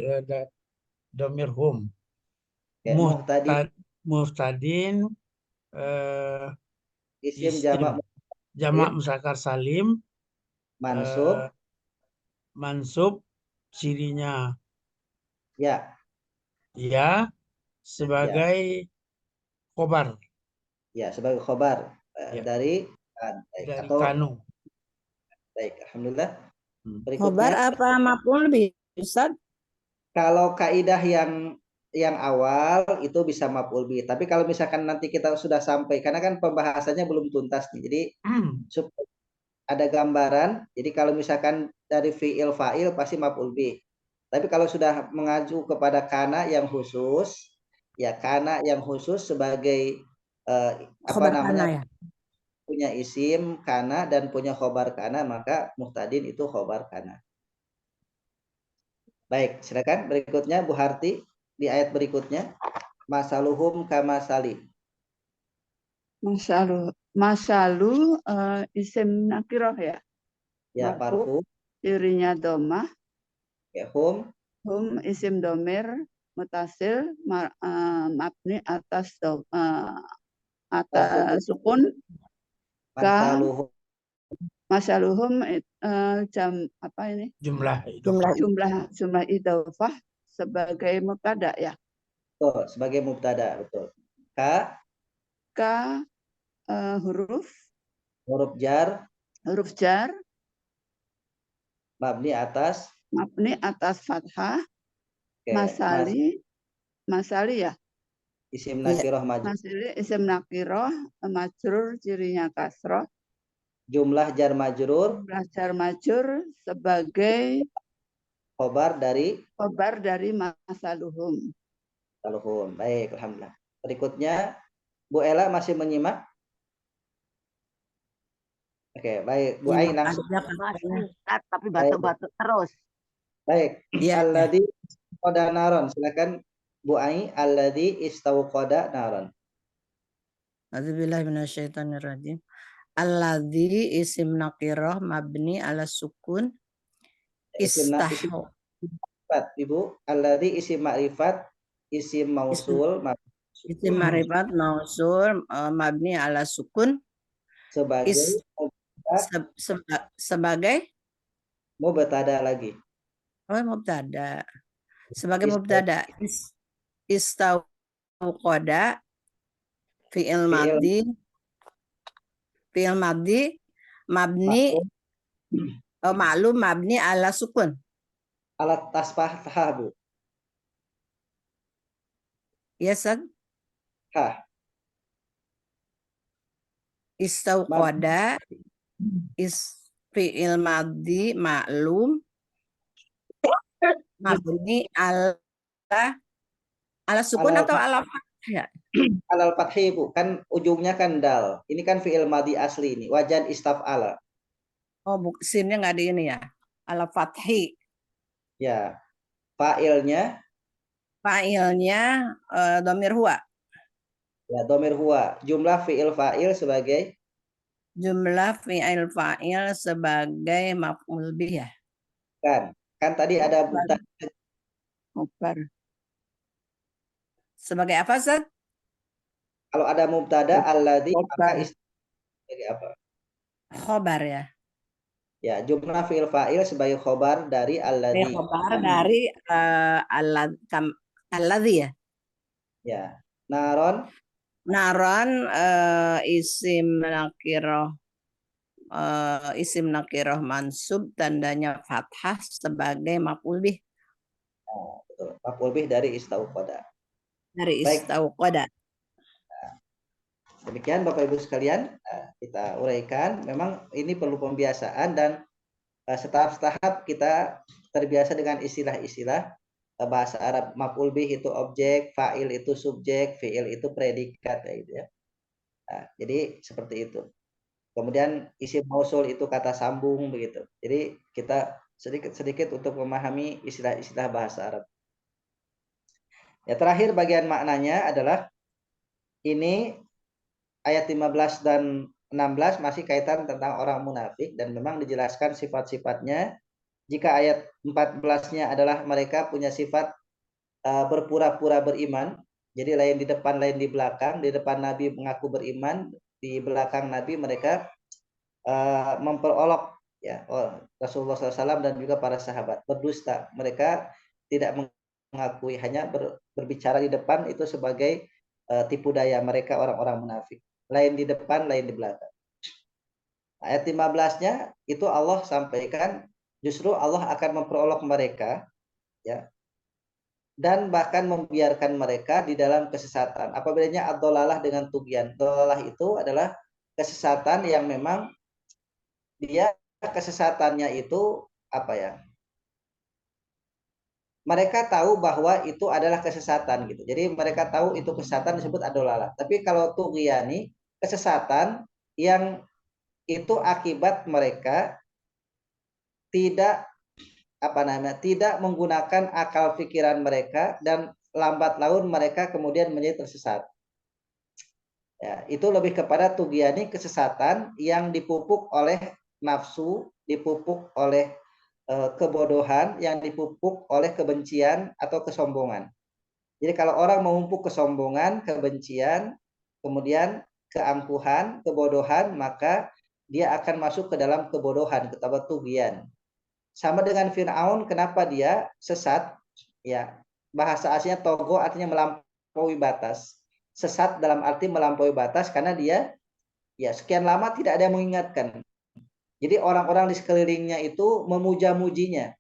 domir hum. Ya, muhtadin Muhtadin isim jamak muhtadin, muzakkar salim mansub mansub cirinya ya ya sebagai khobar sebagai khobar Ya. dari baik, dari atau kanu. baik, alhamdulillah. Khobar Berikutnya, apa maf'ul bih, Ustaz? kalau kaidah yang awal itu bisa maf'ul bih, tapi kalau misalkan nanti kita sudah sampai, karena kan pembahasannya belum tuntas nih, jadi supaya ada gambaran. Jadi kalau misalkan dari fi'il fa'il pasti maf'ul bih. Tapi kalau sudah mengacu kepada kana yang khusus, ya kana yang khusus sebagai apa namanya Ya? punya isim kana dan punya khobar kana, maka muhtadin itu khobar kana. Baik, silakan berikutnya Bu Harti di ayat berikutnya. Masaluhum kamasali. Masalu isim nakiroh ya. Ya, parfu. Cirinya domah. Ya, hum. Hum isim domir mutasil mabni atas sukun. Masaluhum jam apa ini? Jumlah idhofah sebagai mubtada ya. Betul, sebagai mubtada, betul. Huruf jar mabni atas fathah. Masali ya. Isim nakiroh majrur. Masali isim nakiroh majrur cirinya kasroh. Jumlah jar majrur sebagai khobar dari masaluhum. Baik, alhamdulillah. Berikutnya Bu Ella masih menyimak? Oke, baik. Bu Ain langsung. Tapi batuk-batuk terus. Baik. Alladzi istauqada naron. Silakan Bu Ain. Alladzi istauqada naron. A'udzubillahi minasyaitonirrajim. Alladzi isim nakirah mabni ala sukun istahu. Ibu, alladzi isim ma'rifat, isim mausul, isim ma'rifat mausul mabni ala sukun sebagai mubtada lagi. Mubtada. Sebagai mubtada istauqada fi'il madhi mabni maklum mabni ala sukun. Alat tasfah Bu. Ya, Sad. Istauqada fi'il madhi maklum mabni ala sukun atau ala fathah? Alal fathhi Bu, kan ujungnya kan dal. Ini kan fi'il madhi asli ini, wajan istaf'ala. Oh, sinnya nggak di ini ya. Ala fathhi. Ya. Fa'ilnya domir huwa. Ya, domir huwa. Jumlah fi'il fa'il sebagai maf'ul bih ya. Kan tadi ada mubtada. Sebagai apa, Zat? Kalau ada mubtada alladzi maka sebagai apa? Khobar ya. Ya, jumlah fi'il fa'il sebagai khobar dari alladzi. Khobar dari alladzi ya. Ya. Naron isim nakiroh mansub tandanya fathah sebagai maf'ul bih. Betul. Maf'ul bih dari istauqada. Demikian Bapak Ibu sekalian, kita uraikan. Memang ini perlu pembiasaan dan setahap-setahap kita terbiasa dengan istilah-istilah bahasa Arab. Maf'ul bih itu objek, fa'il itu subjek, fi'il itu predikat gitu ya. Nah, jadi seperti itu. Kemudian isim mausul itu kata sambung begitu. Jadi kita sedikit-sedikit untuk memahami istilah-istilah bahasa Arab. Ya, terakhir bagian maknanya adalah ini ayat 15 dan 16 masih kaitan tentang orang munafik dan memang dijelaskan sifat-sifatnya jika ayat 14-nya adalah mereka punya sifat berpura-pura beriman, jadi lain di depan, lain di belakang. Di depan Nabi mengaku beriman, di belakang Nabi mereka memperolok ya Rasulullah SAW dan juga para sahabat, berdusta. Mereka tidak mengakui, hanya berbicara di depan itu sebagai tipu daya mereka orang-orang munafik. Lain di depan, lain di belakang. Ayat 15-nya itu Allah sampaikan justru Allah akan memperolok mereka ya, dan bahkan membiarkan mereka di dalam kesesatan. Apa bedanya ad-dhalalah dengan tughyan? Dhalalah itu adalah kesesatan yang memang dia kesesatannya itu apa ya? Mereka tahu bahwa itu adalah kesesatan gitu. Jadi mereka tahu itu kesesatan disebut ad-dhalalah. Tapi kalau tughyani, kesesatan yang itu akibat mereka tidak tidak menggunakan akal pikiran mereka dan lambat laun mereka kemudian menjadi tersesat. Ya, itu lebih kepada tughyani, kesesatan yang dipupuk oleh nafsu, dipupuk oleh kebodohan, yang dipupuk oleh kebencian atau kesombongan. Jadi kalau orang memupuk kesombongan, kebencian, kemudian keangkuhan, kebodohan, maka dia akan masuk ke dalam kebodohan, ke dalam tughyan. Sama dengan Fir'aun, kenapa dia sesat? Ya, bahasa aslinya togo artinya melampaui batas. Sesat dalam arti melampaui batas karena dia ya sekian lama tidak ada yang mengingatkan. Jadi orang-orang di sekelilingnya itu memuja-mujinya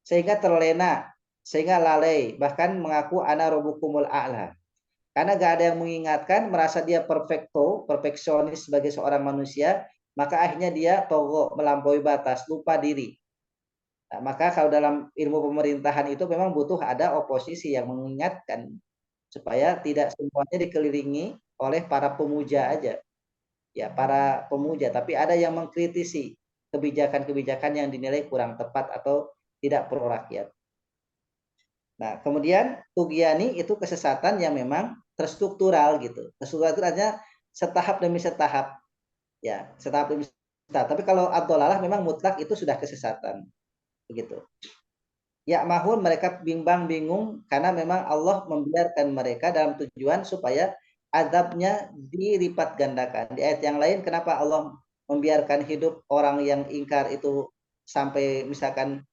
sehingga terlena, sehingga lalai, bahkan mengaku ana rabbukumul a'la. Karena gak ada yang mengingatkan, merasa dia perfeksionis sebagai seorang manusia, maka akhirnya dia togo, melampaui batas, lupa diri. Nah, maka kalau dalam ilmu pemerintahan itu memang butuh ada oposisi yang mengingatkan supaya tidak semuanya dikelilingi oleh para pemuja aja. Ya, para pemuja, tapi ada yang mengkritisi kebijakan-kebijakan yang dinilai kurang tepat atau tidak pro rakyat. Nah, kemudian tughyani itu kesesatan yang memang terstruktural gitu. Terstruktural itu artinya setahap demi setahap. Ya, setahap demi setahap. Tapi kalau ad-dhalalah memang mutlak itu sudah kesesatan. Begitu. Ya mahun, mereka bimbang bingung karena memang Allah membiarkan mereka dalam tujuan supaya azabnya dilipat gandakan. Di ayat yang lain kenapa Allah membiarkan hidup orang yang ingkar itu sampai misalkan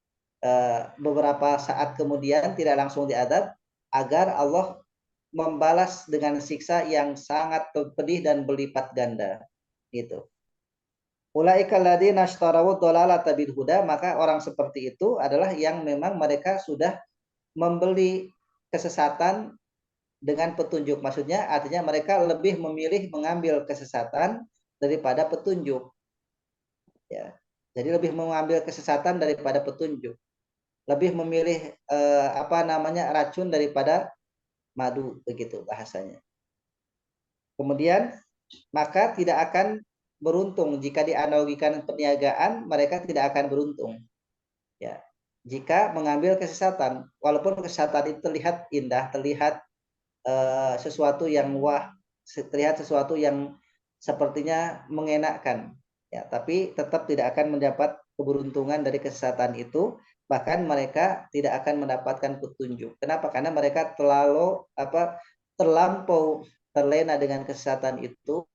beberapa saat kemudian tidak langsung diazab, agar Allah membalas dengan siksa yang sangat pedih dan berlipat ganda gitu. Ulaika alladziina ashtaraw dhalalata bil huda, maka orang seperti itu adalah yang memang mereka sudah membeli kesesatan dengan petunjuk. Maksudnya artinya mereka lebih memilih mengambil kesesatan daripada petunjuk. Ya. Jadi lebih mengambil kesesatan daripada petunjuk. Lebih memilih racun daripada madu, begitu bahasanya. Kemudian maka tidak akan beruntung jika dianalogikan perniagaan, mereka tidak akan beruntung. Ya. Jika mengambil kesesatan, walaupun kesesatan itu terlihat indah, terlihat sesuatu yang wah, terlihat sesuatu yang sepertinya mengenakkan, ya, tapi tetap tidak akan mendapat keberuntungan dari kesesatan itu. Bahkan mereka tidak akan mendapatkan petunjuk. Kenapa? Karena mereka terlampau terlena dengan kesesatan itu,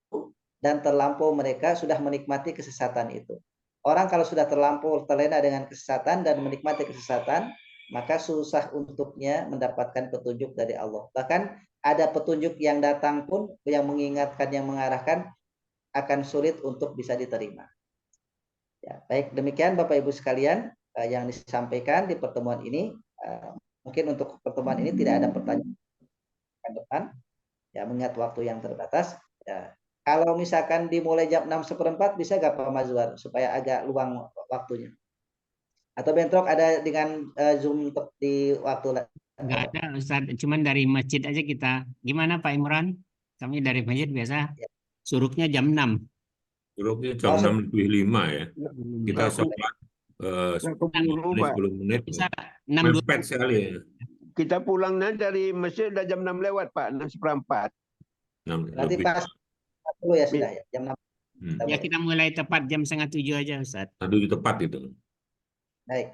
dan terlampau mereka sudah menikmati kesesatan itu. Orang kalau sudah terlampau terlena dengan kesesatan dan menikmati kesesatan, maka susah untuknya mendapatkan petunjuk dari Allah. Bahkan ada petunjuk yang datang pun yang mengingatkan, yang mengarahkan, akan sulit untuk bisa diterima. Ya, baik, demikian Bapak Ibu sekalian yang disampaikan di pertemuan ini. Mungkin untuk pertemuan ini tidak ada pertanyaan ke depan, ya, mengingat waktu yang terbatas. Ya, kalau misalkan dimulai jam 6:15 bisa nggak Pak Mazwar supaya agak luang waktunya? Atau bentrok ada dengan Zoom di waktu? Nggak ada Ustaz, cuman dari masjid aja kita. Gimana Pak Imran? Kami dari masjid biasa suruknya jam 6. Suruknya jam 6:05 ya. Kita sholat 10 menit. Bisa mepet sekali ya. Kita pulangnya dari masjid udah jam 6 lewat Pak, 6:04. Nanti pas dulu ya sudah ya, jam 6. Ya kita mulai tepat jam 6:30 aja Ustaz. Aduh tepat itu. Baik.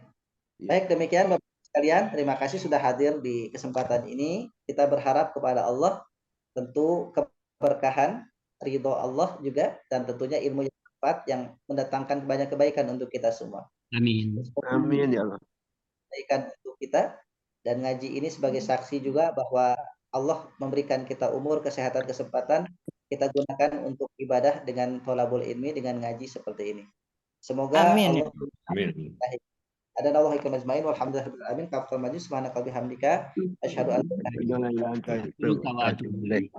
Baik, demikian Bapak sekalian, terima kasih sudah hadir di kesempatan ini. Kita berharap kepada Allah tentu keberkahan, ridho Allah juga, dan tentunya ilmu yang tepat yang mendatangkan banyak kebaikan untuk kita semua. Amin. Amin ya Allah. Kebaikan untuk kita, dan ngaji ini sebagai saksi juga bahwa Allah memberikan kita umur, kesehatan, kesempatan, kita gunakan untuk ibadah dengan tholabul ilmi, dengan ngaji seperti ini. Semoga Amin. Allah Amin. ada Allah ikum ajmain walhamdulillahirabbil alamin kafal majlis subhanaka bihamdika asyhadu an la ilaha illa anta Jangan lantai. Luka wa atubu ilaik.